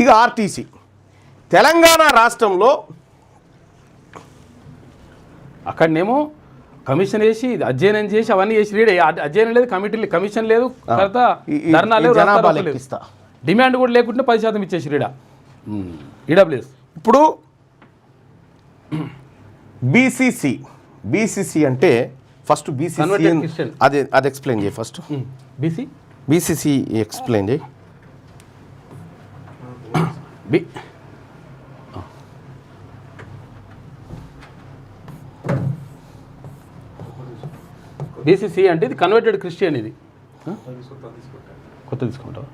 ఇక ఆర్టీసీ తెలంగాణ రాష్ట్రంలో అక్కడనేమో కమిషన్ వేసి అధ్యయనం చేసి అవన్నీ చేసి రీడ్ అధ్యయనం లేదు, కమిషన్ లేదు, తర్వాత ధర్నా లేదు, డిమాండ్ కూడా లేకుంటే 10% ఇచ్చేసి ఈడబ్ల్యూఎస్. ఇప్పుడు బీసీసీ అంటే ఫస్ట్ బీసీసీ అది ఎక్స్ప్లెయిన్ చేయి. ఫస్ట్ బీసీసీ ఎక్స్ప్లెయిన్ చేయి. బీసీసీ అంటే ఇది కన్వర్టెడ్ క్రిస్టియన్. ఇది కొత్త తీసుకుంటావా?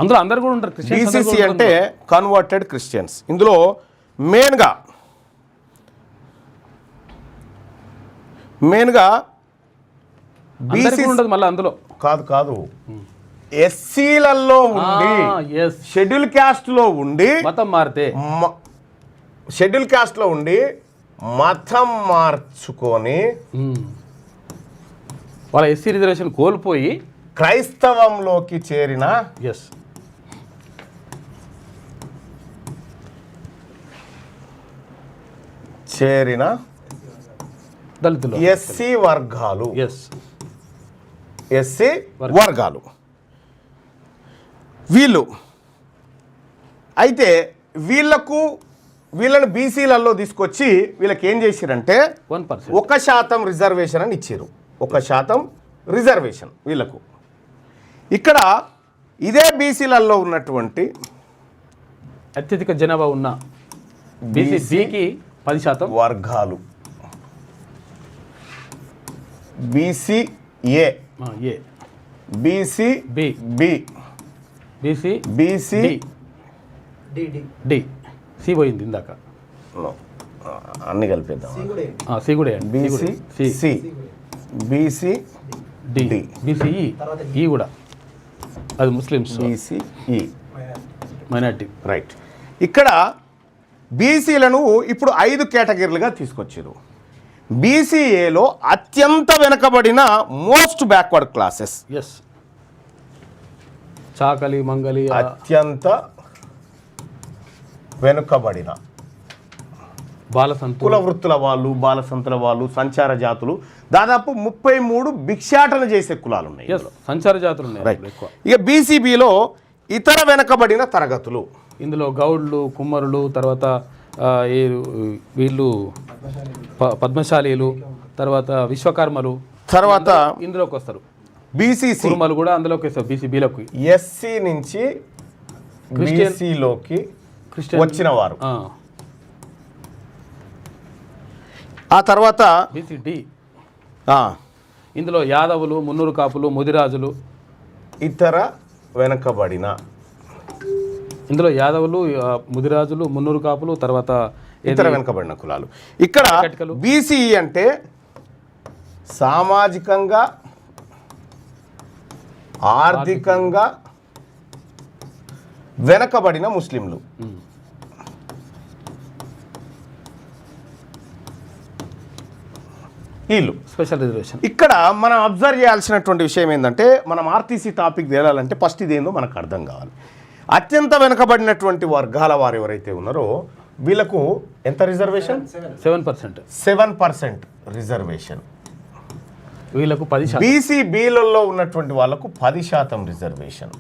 అందులో అందరు కూడా ఉంటారు. బీసీసీ అంటే కన్వర్టెడ్ క్రిస్టియన్స్. ఇందులో మెయిన్గా ఉండదు. మళ్ళీ అందులో కాదు ఎస్సీలలో ఉండి షెడ్యూల్ క్యాస్ట్లో ఉండి మతం మారితే షెడ్యూల్ క్యాస్ట్లో ఉండి మతం మార్చుకొని వాళ్ళ ఎస్సీ రిజర్వేషన్ కోల్పోయి క్రైస్తవంలోకి చేరిన దళితులు ఎస్సీ వర్గాలు వీళ్ళు అయితే వీళ్ళని బీసీలలో తీసుకొచ్చి వీళ్ళకి ఏం చేసిరంటే 1% రిజర్వేషన్ అని ఇచ్చారు. 1% రిజర్వేషన్ వీళ్ళకు. ఇక్కడ ఇదే బీసీలలో ఉన్నటువంటి అత్యధిక జనాభా ఉన్న బీసీకి 10% వర్గాలు బీసీఏ, బీసీబీ, బీసీడీ, సి పోయింది ఇందాక, అన్ని కలిపేద్దాం. సి కూడా బీసీడీ, బీసీఈ కూడా అది ముస్లిమ్స్, బీసీఈ మైనారిటీ. రైట్. ఇక్కడ బీసీలను ఇప్పుడు 5 కేటగిరీలుగా తీసుకొచ్చారు. బీసీఏలో అత్యంత వెనుకబడిన మోస్ట్ బ్యాక్వర్డ్ క్లాసెస్. చాకలి మంగలి అత్యంత వెనుకబడిన కుల వృత్తుల వాళ్ళు, బాలసంతుల వాళ్ళు, సంచార జాతులు, దాదాపు 33 భిక్షాటన చేసే కులాలు ఉన్నాయి. సంచార జాతులు ఉన్నాయి. ఇక బీసీబీలో ఇతర వెనుకబడిన తరగతులు. ఇందులో గౌడ్లు, కుమ్మరులు, తర్వాత వీళ్ళు పద్మశాలీలు, తర్వాత విశ్వకర్మలు, తర్వాత ఇందులోకి వస్తారు. బీసీసీ కూడా అందులోకి వస్తారు. బీసీబీలోకి ఎస్సీ నుంచి బీసీలోకి వచ్చిన వారు. ఆ తర్వాత బీసీడీ, ఇందులో యాదవులు, మున్నూరు కాపులు, ముదిరాజులు, ఇతర వెనుకబడిన. ఇందులో యాదవులు, ముదిరాజులు, మున్నూరు కాపులు, తర్వాత ఇతర వెనుకబడిన కులాలు. ఇక్కడ బీసీఈ అంటే సామాజికంగా, ఆర్థికంగా వెనకబడిన ముస్లింలు. వీళ్ళు స్పెషల్ రిజర్వేషన్. ఇక్కడ మనం అబ్జర్వ్ చేయాల్సినటువంటి విషయం ఏంటంటే, మనం ఆర్టీసీ టాపిక్ తేలాలంటే ఫస్ట్ ఇదేందో మనకు అర్థం కావాలి. అత్యంత వెనుకబడినటువంటి వర్గాల వారు ఎవరైతే ఉన్నారో వీళ్ళకు ఎంత రిజర్వేషన్? 7% రిజర్వేషన్. వీళ్ళకు 10%. బీసీబీలలో ఉన్నటువంటి వాళ్ళకు 10% రిజర్వేషన్.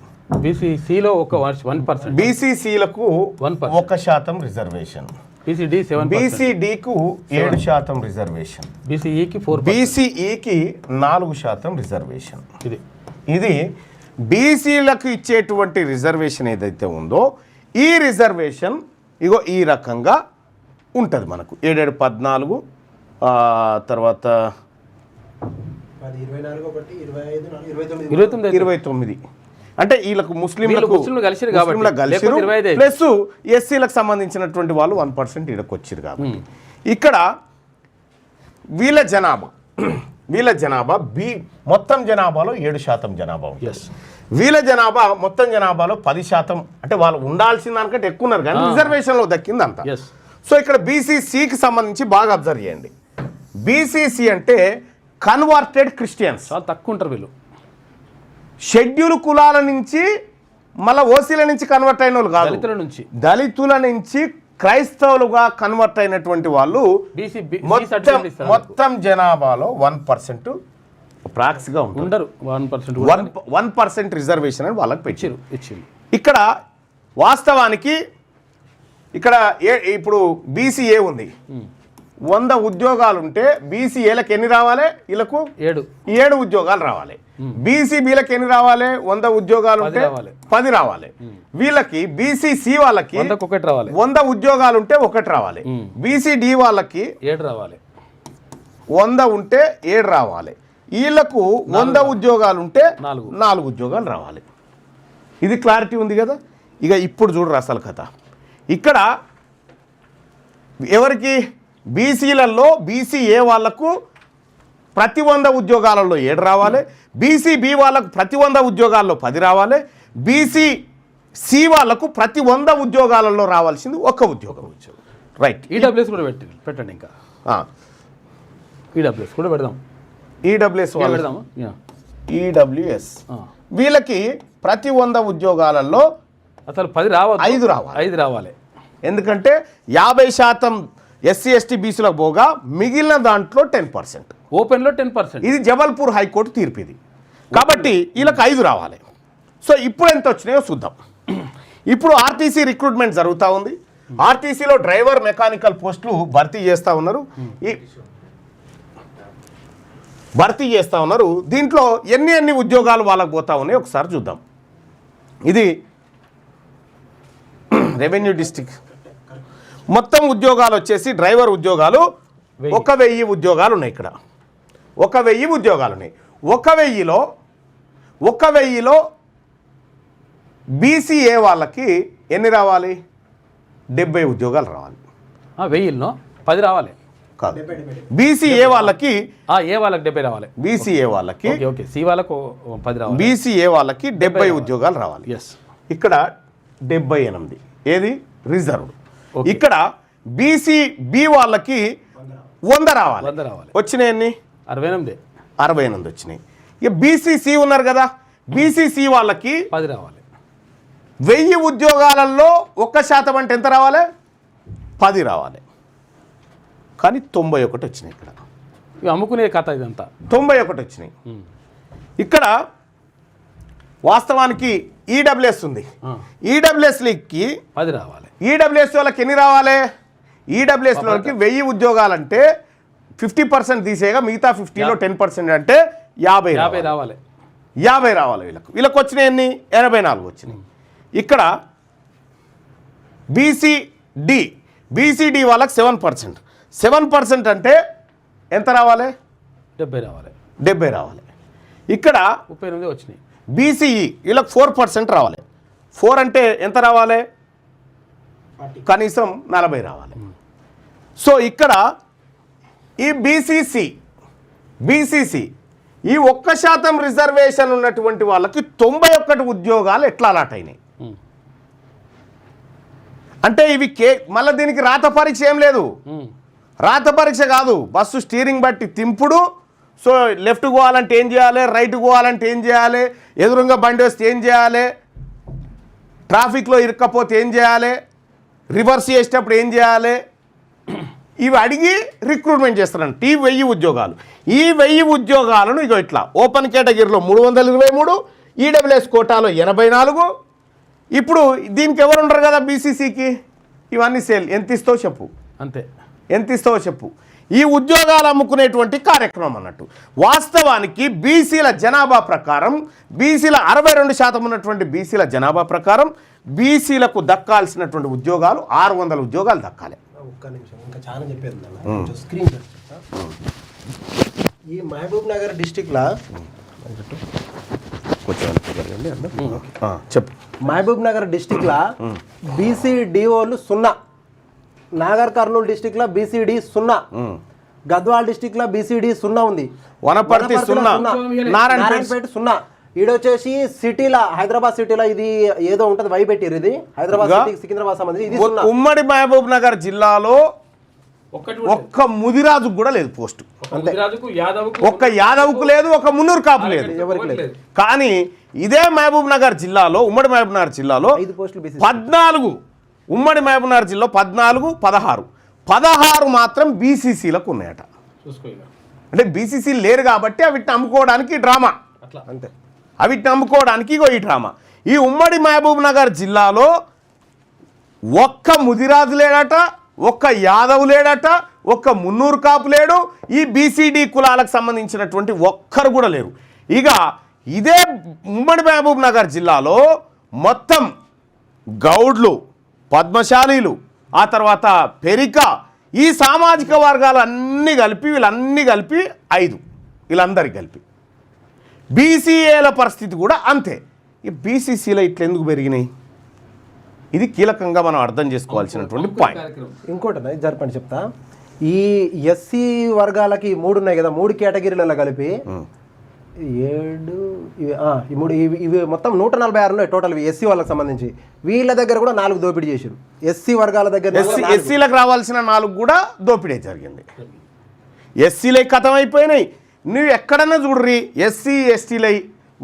బీసీసీలో 1%. బీసీసీలకు 1% రిజర్వేషన్. బీసీడీ 7%. బీసీడీకు 7% రిజర్వేషన్. బీసీఈకి 4%. బీసీఈకి 4% రిజర్వేషన్. ఇది బీసీలకు ఇచ్చేటువంటి రిజర్వేషన్ ఏదైతే ఉందో ఈ రిజర్వేషన్ ఇగో ఈ రకంగా ఉంటుంది మనకు. 7, 14, తర్వాత 29. అంటే వీళ్ళకు ముస్లింలకు కలిసిరు, ప్లస్ ఎస్సీలకు సంబంధించినటువంటి వాళ్ళు 1% ఈడకు వచ్చారు కాబట్టి ఇక్కడ వీళ్ళ జనాభా వీళ్ళ జనాభా మొత్తం జనాభాలో 7% జనాభా ఉంది. ఎస్ వీళ్ళ జనాభా మొత్తం జనాభాలో 10%, అంటే వాళ్ళు ఉండాల్సిన దానికంటే ఎక్కువ ఉన్నారు కానీ రిజర్వేషన్లో దక్కింది అంత. ఎస్ సో ఇక్కడ బీసీసీకి సంబంధించి బాగా అబ్జర్వ్ చేయండి. బీసీసీ అంటే కన్వర్టెడ్ క్రిస్టియన్స్, చాలా తక్కువ ఉంటారు వీళ్ళు. షెడ్యూల్ కులాల నుంచి మళ్ళీ ఓసీల నుంచి కన్వర్ట్ అయిన వాళ్ళు కాదు, దళితుల నుంచి క్రైస్తవులుగా కన్వర్ట్ అయినటువంటి వాళ్ళు మొత్తం జనాభాలో 1% ప్రాక్స్గా ఉంటారు. 1% రిజర్వేషన్ అని వాళ్ళకి పెట్టారు. ఇక్కడ వాస్తవానికి ఇక్కడ ఇప్పుడు బీసీఏ ఉంది, 100 ఉద్యోగాలు ఉంటే బీసీఏలకు ఎన్ని రావాలి? వీళ్ళకు 7 ఉద్యోగాలు రావాలి. బీసీబీలకు ఎన్ని రావాలి? 100 ఉద్యోగాలు ఉంటే 10 రావాలి. వీళ్ళకి బీసీసీ వాళ్ళకి 100 ఉద్యోగాలు ఉంటే 1 రావాలి. బీసీడీ వాళ్ళకి 7 రావాలి. 100 ఉంటే 7 రావాలి. వీళ్ళకు 100 ఉద్యోగాలు ఉంటే 4 ఉద్యోగాలు రావాలి. ఇది క్లారిటీ ఉంది కదా. ఇక ఇప్పుడు చూడరు అసలు కథ. ఇక్కడ ఎవరికి బీసీలలో బీసీఏ వాళ్లకు ప్రతి 100 ఉద్యోగాలలో 7 రావాలి. బీసీబీ వాళ్ళకు ప్రతి 100 ఉద్యోగాల్లో 10 రావాలి. బీసీసీ వాళ్ళకు ప్రతి 100 ఉద్యోగాలలో రావాల్సింది 1 ఉద్యోగం. రైట్. ఈడబ్ల్యూఎస్ కూడా పెట్టండి. ఇంకా ఈడబ్ల్యూఎస్ కూడా పెడదాం. ఈడబ్ల్యూఎస్ వీళ్ళకి ప్రతి 100 ఉద్యోగాలలో అసలు 10 రావాలి, 5 రావాలి. ఎందుకంటే 50% ఎస్సీ ఎస్టీ బీసీలకు పోగా మిగిలిన దాంట్లో 10%, ఓపెన్లో 10%. ఇది జబల్పూర్ హైకోర్టు తీర్పు ఇది. కాబట్టి వీళ్ళకి 5 రావాలి. సో ఇప్పుడు ఎంత వచ్చినాయో చూద్దాం. ఇప్పుడు ఆర్టీసీ రిక్రూట్మెంట్ జరుగుతూ ఉంది. ఆర్టీసీలో డ్రైవర్ మెకానికల్ పోస్టులు భర్తీ చేస్తూ ఉన్నారు. దీంట్లో ఎన్ని ఉద్యోగాలు వాళ్ళకు పోతా ఉన్నాయో ఒకసారి చూద్దాం. ఇది రెవెన్యూ డిస్ట్రిక్ట్ మొత్తం ఉద్యోగాలు వచ్చేసి డ్రైవర్ ఉద్యోగాలు 1000 ఉద్యోగాలు ఉన్నాయి. ఇక్కడ 1000 ఉద్యోగాలు ఉన్నాయి. 1000లో బీసీఏ వాళ్ళకి ఎన్ని రావాలి? 70 ఉద్యోగాలు రావాలి. 1000లో 10 రావాలి కాదు. బీసీఏ వాళ్ళకి 70 రావాలి. బీసీఏ వాళ్ళకి సి వాళ్ళకు 10 రావాలి. బీసీఏ వాళ్ళకి 70 ఉద్యోగాలు రావాలి. ఇక్కడ 78 ఏది రిజర్వ్. ఇక్కడ బీసీబీ వాళ్ళకి 100 రావాలి. వచ్చినాయి ఎన్ని? 68 వచ్చినాయి. ఇక బీసీసీ ఉన్నారు కదా, బీసీసీ వాళ్ళకి 10 రావాలి. 1000 ఉద్యోగాలలో 1% అంటే ఎంత రావాలి? 10 రావాలి. కానీ 91 వచ్చినాయి. ఇక్కడ అమ్ముకునే కథ ఇదంతా. 91 వచ్చినాయి. ఇక్కడ వాస్తవానికి ఈడబ్ల్యూఎస్ ఉంది. ఈడబ్ల్యూఎస్కి 10 రావాలి. ఈడబ్ల్యూఎస్ వాళ్ళకి ఎన్ని రావాలి? ఈడబ్ల్యూఎస్ వాళ్ళకి 1000 ఉద్యోగాలంటే 50% తీసేగా మిగతా 50లో 10% అంటే 50 రావాలి. 50 రావాలి. వీళ్ళకి వచ్చినాయి ఎన్ని? 84 వచ్చినాయి. ఇక్కడ బీసీడీ వాళ్ళకి 7% అంటే ఎంత రావాలి? 70 రావాలి. ఇక్కడ 38 వచ్చినాయి. బీసీఈ వీళ్ళకి 4% రావాలి. 4 అంటే ఎంత రావాలి? కనీసం 40 రావాలి. సో ఇక్కడ ఈ బీసీసీ ఈ 1% రిజర్వేషన్ ఉన్నటువంటి వాళ్ళకి 91 ఉద్యోగాలు ఎట్లా అలాట్ అయినాయి అంటే ఇవి మళ్ళీ దీనికి రాత పరీక్ష ఏం లేదు. రాత పరీక్ష కాదు, బస్సు స్టీరింగ్ బట్టి తింపుడు. సో లెఫ్ట్ పోవాలంటే ఏం చేయాలి, రైట్ పోవాలంటే ఏం చేయాలి, ఎదురుగా బండి వస్తే ఏం చేయాలి, ట్రాఫిక్లో ఇరుక్కపోతే ఏం చేయాలి, రివర్స్ చేసేటప్పుడు ఏం చేయాలి, ఇవి అడిగి రిక్రూట్మెంట్ చేస్తారంట. ఈ 1000 ఉద్యోగాలు. ఈ 1000 ఉద్యోగాలను ఇగో ఇట్లా ఓపెన్ కేటగిరీలో 323, ఈడబ్ల్యూఎస్ కోటాలో 84. ఇప్పుడు దీనికి ఎవరు ఉండరు కదా బీసీసీకి, ఇవన్నీ సేల్. ఎంత ఇస్తావో చెప్పు, అంతే. ఎంత ఇస్తావో చెప్పు. ఈ ఉద్యోగాలు అమ్ముకునేటువంటి కార్యక్రమం అన్నట్టు. వాస్తవానికి బీసీల జనాభా ప్రకారం, బీసీల 62% ఉన్నటువంటి బీసీల జనాభా ప్రకారం బీసీలకు దక్కాల్సినటువంటి ఉద్యోగాలు 600 ఉద్యోగాలు దక్కాలి. ఒక్క నిమిషం, ఇంకా చాలా చెప్పేది స్క్రీన్ ఈ మహబూబ్ నగర్ డిస్టిక్లో చెప్పు. మహబూబ్ నగర్ డిస్టిక్లో బీసీడీఓలు 0, నాగర్ కర్నూలు డిస్టిక్లో బీసీడీ 0, గద్వాల్ డిస్టిక్ లో బీసీడీ 0 ఉంది, వనపర్తి 0, నారాయణపేట 0. ఈడొచ్చేసి సిటీలో హైదరాబాద్ సిటీలో ఇది ఏదో ఉంటది వై పెట్టారు, ఇది హైదరాబాద్ సిటీకి సికింద్రాబాద్ సంబంధించి ఇది 0. ఉమ్మడి మహబూబ్ నగర్ జిల్లాలో ఒక్క ముదిరాజు కూడా లేదు పోస్ట్, ఒక్క యాదవ్కు లేదు, ఒక మున్నూరు కాపు లేదు, ఎవరికి లేదు. కానీ ఇదే మహబూబ్ నగర్ జిల్లాలో ఉమ్మడి మహబూబ్ నగర్ జిల్లాలో 5 పోస్టులు బీసీ 14, ఉమ్మడి మహబూబ్ నగర్ జిల్లా 14, 16 మాత్రం బీసీసీలకు ఉన్నాయట. అంటే బీసీసీ లేరు కాబట్టి అవిటిని అమ్ముకోవడానికి డ్రామా, అంతే. అవిటిని అమ్ముకోవడానికి ఇగో ఈ డ్రామా. ఈ ఉమ్మడి మహబూబ్ నగర్ జిల్లాలో ఒక్క ముదిరాజు లేడట, ఒక్క యాదవ్ లేడట, ఒక్క మున్నూరు కాపు లేడు, ఈ బీసీడీ కులాలకు సంబంధించినటువంటి ఒక్కరు కూడా లేరు. ఇక ఇదే ఉమ్మడి మహబూబ్ నగర్ జిల్లాలో మొత్తం గౌడ్లు, పద్మశాలీలు, ఆ తర్వాత పెరిక, ఈ సామాజిక వర్గాలు వీళ్ళన్నీ కలిపి 5, వీళ్ళందరికీ కలిపి. బీసీఏల పరిస్థితి కూడా అంతే. ఈ బీసీసీలో ఇట్లా ఎందుకు పెరిగినాయి? ఇది కీలకంగా మనం అర్థం చేసుకోవాల్సినటువంటి పాయింట్. ఇంకోటి జరపండి చెప్తా. ఈ ఎస్సీ వర్గాలకి 3 ఉన్నాయి కదా, 3 కేటగిరీలలో కలిపి 7 ఇవి మొత్తం 146 ఉన్నాయి టోటల్ ఎస్సీ వాళ్ళకి సంబంధించి. వీళ్ళ దగ్గర కూడా 4 దోపిడీ చేశారు. ఎస్సీ వర్గాల దగ్గర ఎస్సీలకు రావాల్సిన 4 కూడా దోపిడీ జరిగింది. ఎస్సీలై కథం అయిపోయినాయి. నువ్వు ఎక్కడన్నా చూడ్రి ఎస్సీ ఎస్టీలై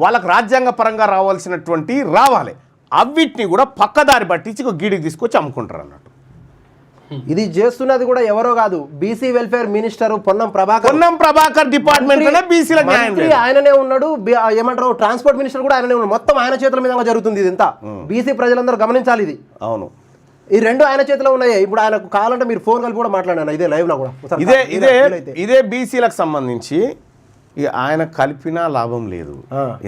వాళ్ళకి రాజ్యాంగ పరంగా రావాల్సినటువంటి రావాలి, అవిటిని కూడా పక్కదారి పట్టించి గీడికి తీసుకొచ్చి అమ్ముకుంటారు అన్నట్టు. ఇది చేస్తున్నది కూడా ఎవరో కాదు, BC welfare minister Ponnam Prabhakar department బీసీలకు న్యాయం లేదు. ఆయననే ఉన్నాడు. ఏమంటారు, ట్రాన్స్పోర్ట్ మినిస్టర్ కూడా ఆయననే ఉన్నాడు. మొత్తం ఆయన చేతుల మీద జరుగుతుంది ఇది. ఇంత బీసీ ప్రజలందరూ గమనించాలి ఇది. అవును, ఈ 2 ఆయన చేతిలో ఉన్నాయి. ఇప్పుడు ఆయనకు కావాలంటే మీరు ఫోన్ కలిపి కూడా మాట్లాడాను ఇదే లైవ్ లో కూడా. ఇదే బీసీలకు సంబంధించి ఆయన కలిపినా లాభం లేదు,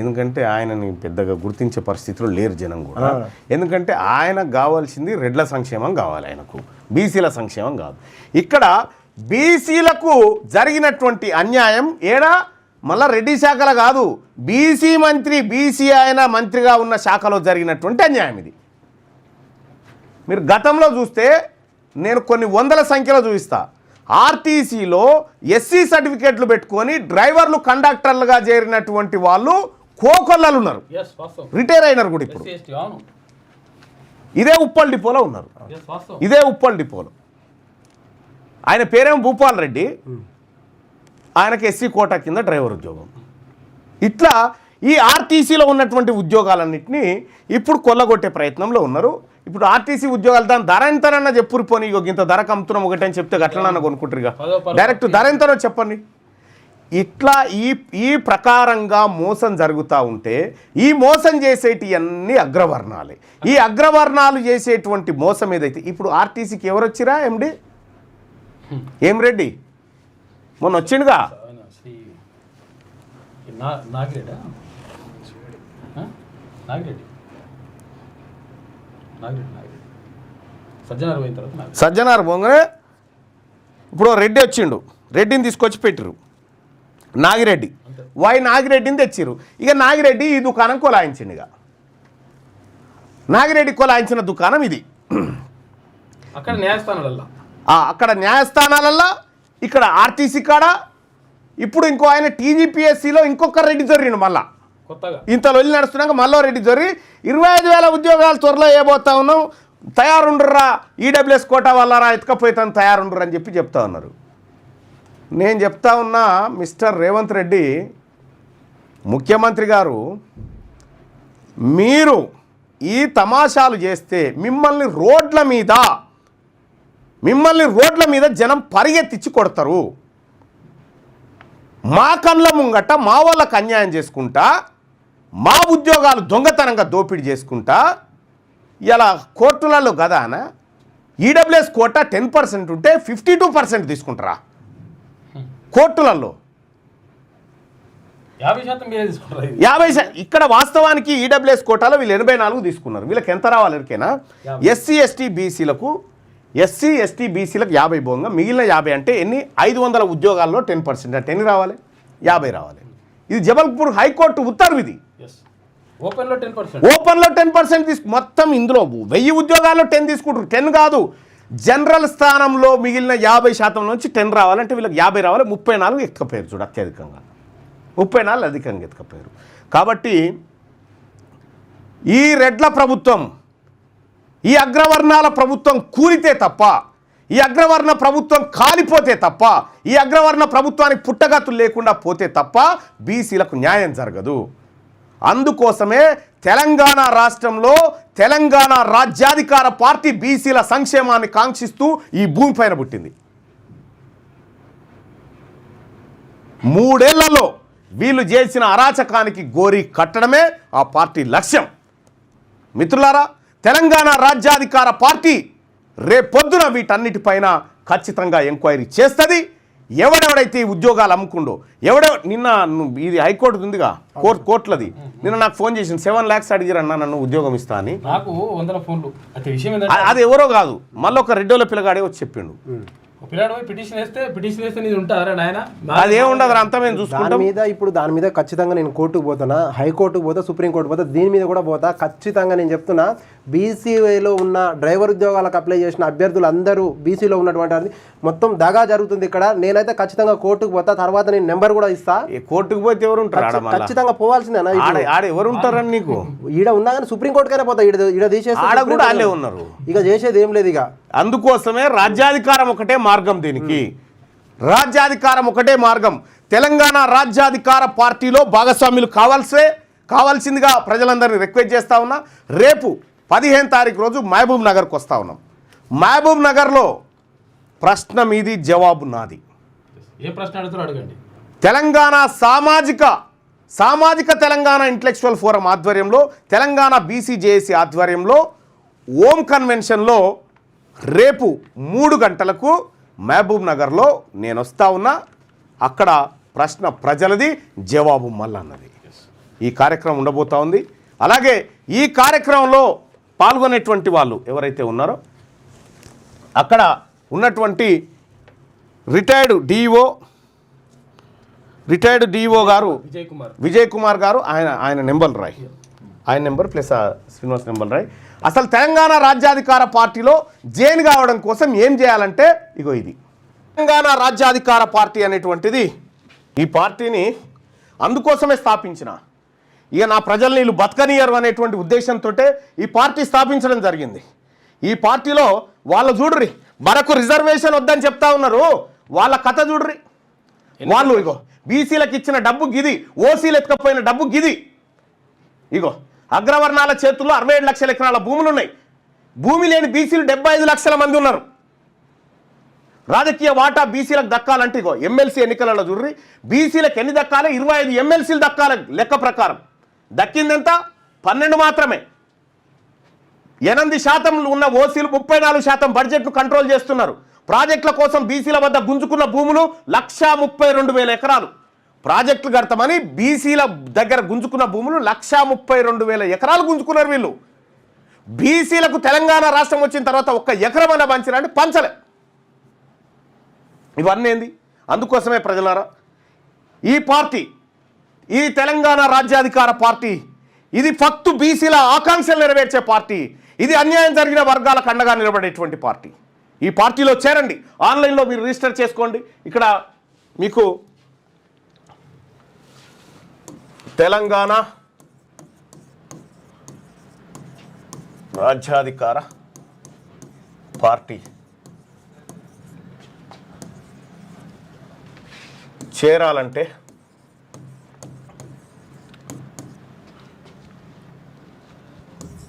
ఎందుకంటే ఆయనని పెద్దగా గుర్తించే పరిస్థితిలో లేరు జనం కూడా. ఎందుకంటే ఆయనకు కావాల్సింది రెడ్ల సంక్షేమం కావాలి, ఆయనకు బీసీల సంక్షేమం కాదు. ఇక్కడ బీసీలకు జరిగినటువంటి అన్యాయం మళ్ళా రెడ్డి శాఖలో కాదు, బీసీ ఆయన మంత్రిగా ఉన్న శాఖలో జరిగినటువంటి అన్యాయం ఇది. మీరు గతంలో చూస్తే నేను కొన్ని వందల సంఖ్యలో చూపిస్తా. ఆర్టీసీలో ఎస్సీ సర్టిఫికేట్లు పెట్టుకొని డ్రైవర్లు కండక్టర్లుగా చేరినటువంటి వాళ్ళు కోకొల్లలు ఉన్నారు, రిటైర్ అయినారు కూడా. ఇప్పుడు ఇదే ఉప్పల్ డిపోలో ఉన్నారు, ఇదే ఉప్పల్ డిపోలో. ఆయన పేరేమో భూపాల్ రెడ్డి, ఆయనకి ఎస్సీ కోటా కింద డ్రైవర్ ఉద్యోగం. ఇట్లా ఈ ఆర్టీసీలో ఉన్నటువంటి ఉద్యోగాలన్నింటినీ ఇప్పుడు కొల్లగొట్టే ప్రయత్నంలో ఉన్నారు. ఇప్పుడు ఆర్టీసీ ఉద్యోగాలు దాని ధర ఎంతనన్నా చెప్పురు, పోనీ ఇంత ధర కమ్ముతున్నాం ఒకటని చెప్తే గట్లనన్నా కొనుక్కుంటారుగా, డైరెక్ట్ ధర ఎంతనో చెప్పండి. ఇట్లా ఈ ప్రకారంగా మోసం జరుగుతూ ఉంటే ఈ మోసం చేసేటి అన్నీ అగ్రవర్ణాలే. ఈ అగ్రవర్ణాలు చేసేటువంటి మోసం ఏదైతే ఇప్పుడు ఆర్టీసీకి ఎవరు వచ్చిరా ఎండి ఏం రెడ్డి మొన్న వచ్చిండుగా, సజ్జనార్ పోగానే ఇప్పుడు రెడ్డి వచ్చిండు, రెడ్డిని తీసుకొచ్చి పెట్టిరు నాగిరెడ్డి, నాగిరెడ్డిని తెచ్చిరు. ఇక నాగిరెడ్డి ఈ దుకాణం కొలాయించిండు. ఇక నాగిరెడ్డి కొలాయించిన దుకాణం ఇది. అక్కడ న్యాయస్థానాలల్లో, ఇక్కడ ఆర్టీసీ కాడ. ఇప్పుడు ఇంకో ఆయన టీజీపీఎస్సీలో ఇంకొక రెడ్డి జరిగిండు. మళ్ళా ఇంత లొల్లి నడుస్తున్నాక మళ్ళీ రెడ్డి జరి 25,000 ఉద్యోగాలు త్వరలో వేయబోతా ఉన్నాం, తయారుండ్రా, ఈడబ్ల్యూఎస్ కోటా వల్లరా ఎత్తుకపోతాను తయారుండ్రు అని చెప్తా ఉన్నారు. నేను చెప్తా ఉన్నా, మిస్టర్ రేవంత్ రెడ్డి ముఖ్యమంత్రి గారు, మీరు ఈ తమాషాలు చేస్తే మిమ్మల్ని రోడ్ల మీద జనం పరిగెత్తించి కొడతారు. మా కళ్ళ ముంగట మా వాళ్ళకు అన్యాయం చేసుకుంటా, మా ఉద్యోగాలు దొంగతనంగా దోపిడీ చేసుకుంటా, ఇలా కోర్టులలో గదానా ఈడబ్ల్యూఎస్ కోటా 10% ఉంటే 52% తీసుకుంటారా కోర్టులలో? 50%. ఇక్కడ వాస్తవానికి ఈడబ్ల్యూఎస్ కోటాలో వీళ్ళు 84 తీసుకున్నారు. వీళ్ళకి ఎంత రావాలి ఎరికేనా? ఎస్సీ ఎస్టీ బీసీలకు 50 పోగా మిగిలిన 50 అంటే ఎన్ని? 500 ఉద్యోగాల్లో 10% అంటే ఎన్ని రావాలి? 50 రావాలి. ఇది జబల్పూర్ హైకోర్టు ఉత్తర్వు. ఇది ఓపెన్లో 10% మొత్తం ఇందులో 1000 ఉద్యోగాల్లో 10 తీసుకుంటారు. 10 కాదు, జనరల్ స్థానంలో మిగిలిన 50% నుంచి 10 రావాలంటే వీళ్ళకి 50 రావాలి. 34 ఎత్తుకపోయారు చూడు, అత్యధికంగా 34 అధికంగా ఎత్తుకపోయారు. కాబట్టి ఈ రెడ్ల ప్రభుత్వం, ఈ అగ్రవర్ణాల ప్రభుత్వం కూలితే తప్ప, ఈ అగ్రవర్ణ ప్రభుత్వం కాలిపోతే తప్ప, ఈ అగ్రవర్ణ ప్రభుత్వానికి పుట్టగతులు లేకుండా పోతే తప్ప బీసీలకు న్యాయం జరగదు. అందుకోసమే తెలంగాణ రాష్ట్రంలో తెలంగాణ రాజ్యాధికార పార్టీ బీసీల సంక్షేమాన్ని కాంక్షిస్తూ ఈ భూమిపైన పుట్టింది. 3 ఏళ్లలో వీళ్ళు చేసిన అరాచకానికి గోరి కట్టడమే ఆ పార్టీ లక్ష్యం. మిత్రులారా, తెలంగాణ రాజ్యాధికార పార్టీ రేపొద్దున వీటన్నిటిపైన ఖచ్చితంగా ఎంక్వైరీ చేస్తుంది. ఎవడెవడైతే ఈ ఉద్యోగాలు అమ్ముకుండో, నిన్న ఇది హైకోర్టు ఉందిగా, కోర్టులది, నిన్న నాకు ఫోన్ చేసింది 7 lakhs అడిగిరన్నా నన్ను ఉద్యోగం ఇస్తా అని. నాకు 100 ఫోన్లు. అది ఎవరో కాదు, మళ్ళీ ఒక రెడ్డోళ్ళ పిల్లగాడే వచ్చి చెప్పిండు. పిల్లాడు పిటిషన్ వేస్తే నీది ఉంటారా నాయన? అదేముండదు, అంతా మేము చూసుకుంటాం. దాని మీద ఖచ్చితంగా నేను కోర్టుకు పోతున్నా, హైకోర్టుకు పోతా, సుప్రీంకోర్టు పోతా, దీని మీద కూడా పోతా. ఖచ్చితంగా నేను చెప్తున్నా, బీసీలో ఉన్న డ్రైవర్ ఉద్యోగాలకు అప్లై చేసిన అభ్యర్థులు అందరూ బీసీలో ఉన్నటువంటి మొత్తం దగా జరుగుతుంది ఇక్కడ. నేనైతే ఖచ్చితంగా కోర్టుకు పోతా, తర్వాత నేను నెంబర్ కూడా ఇస్తా. కోర్టుకు పోతే ఎవరు ఉంటారు? ఖచ్చితంగా పోవాల్సిందేనా? ఎవరు ఉంటారని నీకు ఈడ ఉన్నా కానీ సుప్రీంకోర్టుకైనా పోతా. ఈడ తీసేసి కూడా వాళ్ళే ఉన్నారు. ఇక చేసేది ఏం లేదు. ఇక అందుకోసమే రాజ్యాధికారం ఒకటే మార్గం. దీనికి రాజ్యాధికారం ఒకటే మార్గం. తెలంగాణ రాజ్యాధికార పార్టీలో భాగస్వాములు కావాల్సిందిగా ప్రజలందరినీ రిక్వెస్ట్ చేస్తా ఉన్నా. రేపు 15 తారీఖు రోజు మహబూబ్ నగర్కి వస్తా ఉన్నాం. మహబూబ్ నగర్లో ప్రశ్న మీది, జవాబు నాది. ఏ ప్రశ్న అడుగుతారో అడగండి. తెలంగాణ సామాజిక తెలంగాణ ఇంటలెక్చువల్ ఫోరం ఆధ్వర్యంలో, తెలంగాణ బీసీ జేఏసీ ఆధ్వర్యంలో ఓం కన్వెన్షన్లో రేపు 3 గంటలకు మహబూబ్ నగర్లో నేను వస్తా ఉన్నా. అక్కడ ప్రశ్న ప్రజలది, జవాబు మల్లన్నది. ఈ కార్యక్రమం ఉండబోతా ఉంది. అలాగే ఈ కార్యక్రమంలో పాల్గొనేటువంటి వాళ్ళు ఎవరైతే ఉన్నారో అక్కడ ఉన్నటువంటి రిటైర్డ్ డిఓ గారు విజయ్ కుమార్ గారు, ఆయన నెంబర్ రాయి, ఆయన నెంబర్ ప్లస్ శ్రీనివాస్ నెంబర్ రాయి. అసలు తెలంగాణ రాజ్యాధికార పార్టీలో జైన్ కావడం కోసం ఏం చేయాలంటే ఇగో ఇది తెలంగాణ రాజ్యాధికార పార్టీ అనేటువంటిది. ఈ పార్టీని అందుకోసమే స్థాపించిన, ఇక నా ప్రజల్ని వీళ్ళు బతకనియరు అనేటువంటి ఉద్దేశంతో ఈ పార్టీ స్థాపించడం జరిగింది. ఈ పార్టీలో వాళ్ళు చూడ్రి, మనకు రిజర్వేషన్ వద్దని చెప్తా ఉన్నారు, వాళ్ళ కథ చూడ్రి. వాళ్ళు ఇగో బీసీలకు ఇచ్చిన డబ్బు గిది, ఓసీలు ఎత్తుకపోయిన డబ్బు గిది. ఇగో అగ్రవర్ణాల చేతుల్లో 67 లక్షల ఎకరాల భూములు ఉన్నాయి. భూమి లేని బీసీలు 75 లక్షల మంది ఉన్నారు. రాజకీయ వాటా బీసీలకు దక్కాలంటే ఇగో ఎమ్మెల్సీ ఎన్నికలలో చూడ్రి, బీసీలకు ఎన్ని దక్కాలి? 25 ఎమ్మెల్సీలు దక్కాలి లెక్క ప్రకారం. దక్కిందెంత? 12 మాత్రమే. 8% ఉన్న ఓసీలు 34% బడ్జెట్ను కంట్రోల్ చేస్తున్నారు. ప్రాజెక్టుల కోసం బీసీల వద్ద గుంజుకున్న భూములు 132,000 ఎకరాలు. ప్రాజెక్టులు కడతామని బీసీల దగ్గర గుంజుకున్న భూములు 132,000 ఎకరాలు గుంజుకున్నారు వీళ్ళు. బీసీలకు తెలంగాణ రాష్ట్రం వచ్చిన తర్వాత ఒక్క ఎకరమన్నా పంచిరంటే పంచలే. ఇవన్నీ ఏంది? అందుకోసమే ప్రజలారా, ఈ పార్టీ, ఈ తెలంగాణ రాజ్యాధికార పార్టీ, ఇది ఫక్తు బీసీల ఆకాంక్షలు నెరవేర్చే పార్టీ. ఇది అన్యాయం జరిగిన వర్గాలకు అండగా నిలబడేటువంటి పార్టీ. ఈ పార్టీలో చేరండి. ఆన్లైన్లో మీరు రిజిస్టర్ చేసుకోండి. ఇక్కడ మీకు తెలంగాణ రాజ్యాధికార పార్టీ చేరాలంటే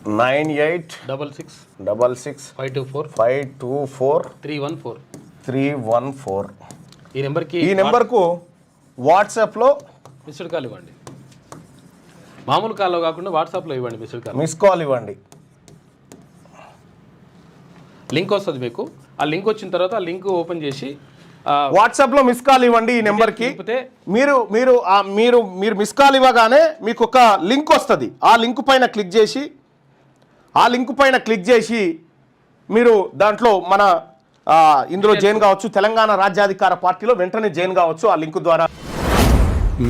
9866 ఈ నెంబర్కు వాట్సాప్లో మిస్డ్ కాల్ ఇవ్వండి. మామూలు కాల్లో కాకుండా వాట్సాప్లో ఇవ్వండి. మిస్ కాల్ ఇవ్వండి. లింక్ వస్తుంది మీకు. ఆ లింక్ వచ్చిన తర్వాత ఆ లింక్ ఓపెన్ చేసి వాట్సాప్లో మిస్ కాల్ ఇవ్వండి. ఈ నెంబర్కి మీరు మీరు మీరు మీరు మిస్ కాల్ ఇవ్వగానే మీకు ఒక లింక్ వస్తుంది. ఆ లింక్ పైన క్లిక్ చేసి మీరు దాంట్లో మన ఇందులో జాయిన్ కావచ్చు. తెలంగాణ రాజ్యాధికార పార్టీలో వెంటనే జాయిన్ కావచ్చు ఆ లింక్ ద్వారా.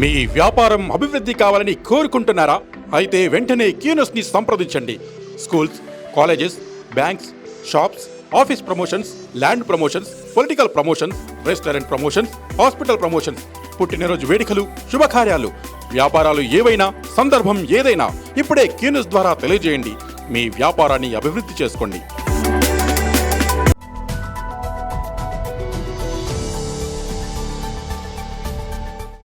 మీ వ్యాపారం అభివృద్ధి కావాలని కోరుకుంటున్నారా? అయితే వెంటనే క్యూనస్ని సంప్రదించండి. Schools, colleges, banks, shops, office promotions, land promotions, political promotions, restaurant promotions, hospital promotions, పుట్టినరోజు వేడుకలు, శుభకార్యాలు, వ్యాపారాలు ఏవైనా, సందర్భం ఏదైనా ఇప్పుడే క్యూన్యూస్ ద్వారా తెలియజేయండి. మీ వ్యాపారాన్ని అభివృద్ధి చేసుకోండి.